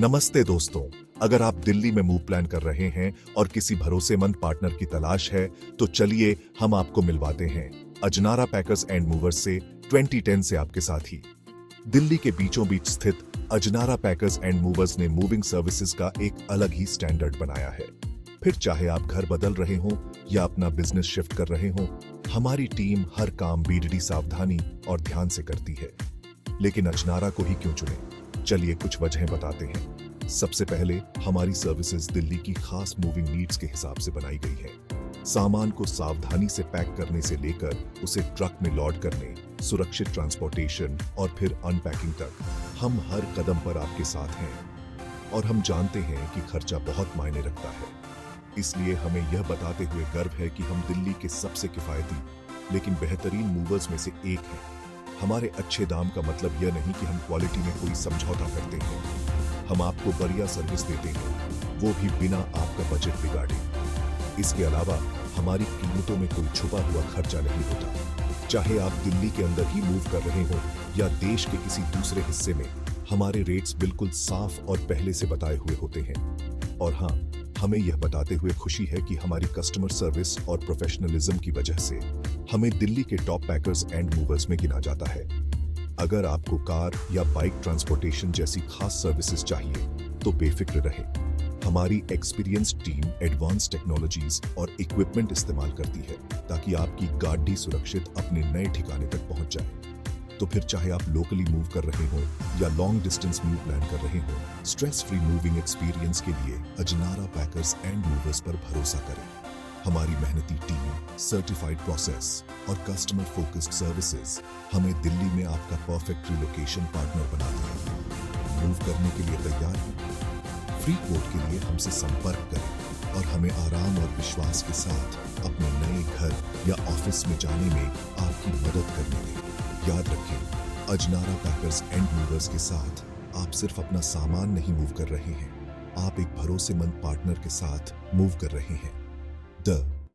नमस्ते दोस्तों, अगर आप दिल्ली में मूव प्लान कर रहे हैं और किसी भरोसेमंद पार्टनर की तलाश है, तो चलिए हम आपको मिलवाते हैं अजनारा पैकर्स एंड मूवर्स से 2010 से आपके साथ ही। दिल्ली के बीचों बीच स्थित अजनारा पैकर्स एंड मूवर्स ने मूविंग सर्विसेज का एक अलग ही स्टैंडर्ड बनाया है। फिर चाहे आप घर बदल रहे हो या अपना बिजनेस शिफ्ट कर रहे हो, हमारी टीम हर काम बीडीडी सावधानी और ध्यान से करती है। लेकिन अजनारा को ही क्यों चुने? चलिए कुछ वजहें बताते हैं। सबसे पहले, हमारी सर्विसेज दिल्ली की खास मूविंग नीड्स के हिसाब से बनाई गई है। सामान को सावधानी से पैक करने से लेकर उसे ट्रक में लोड करने, सुरक्षित ट्रांसपोर्टेशन और फिर अनपैकिंग तक, हम हर कदम पर आपके साथ हैं। और हम जानते हैं कि खर्चा बहुत मायने रखता है, इसलिए हमें यह बताते हुए गर्व है कि हम दिल्ली के सबसे किफायती लेकिन बेहतरीन मूवर्स में से एक हैं। हमारे अच्छे दाम का मतलब यह नहीं कि हम क्वालिटी में कोई समझौता करते हैं। हम आपको बढ़िया सर्विस देते हैं, वो भी बिना आपका बजट बिगाड़े। इसके अलावा हमारी कीमतों में कोई छुपा हुआ खर्चा नहीं होता। चाहे आप दिल्ली के अंदर ही मूव कर रहे हो या देश के किसी दूसरे हिस्से में, हमारे रेट्स बिल्कुल साफ और पहले से बताए हुए होते हैं। और हाँ, हमें यह बताते हुए खुशी है कि हमारी कस्टमर सर्विस और प्रोफेशनलिज्म की वजह से हमें दिल्ली के टॉप पैकर्स एंड मूवर्स में गिना जाता है। अगर आपको कार या बाइक ट्रांसपोर्टेशन जैसी खास सर्विसेज चाहिए, तो बेफिक्र रहे। हमारी एक्सपीरियंस्ड टीम एडवांस टेक्नोलॉजीज और इक्विपमेंट इस्तेमाल करती है ताकि आपकी गाड़ी सुरक्षित अपने नए ठिकाने तक पहुंच जाए। तो फिर चाहे आप लोकली मूव कर रहे हो या लॉन्ग डिस्टेंस मूव प्लान कर रहे हो, स्ट्रेस फ्री मूविंग एक्सपीरियंस के लिए अजनारा पैकर्स एंड मूवर्स पर भरोसा करें। हमारी मेहनती टीम, सर्टिफाइड प्रोसेस और कस्टमर फोकस्ड सर्विसेज हमें दिल्ली में आपका परफेक्ट रिलोकेशन पार्टनर बनाते हैं। मूव करने के लिए तैयार हैं? फ्री कोड के लिए हमसे संपर्क करें और हमें आराम और विश्वास के साथ अपने नए घर या ऑफिस में जाने में आपकी मदद करने दें। याद रखें, अजनारा पैकर्स एंड मूवर्स के साथ आप सिर्फ अपना सामान नहीं मूव कर रहे हैं, आप एक भरोसेमंद पार्टनर के साथ मूव कर रहे हैं।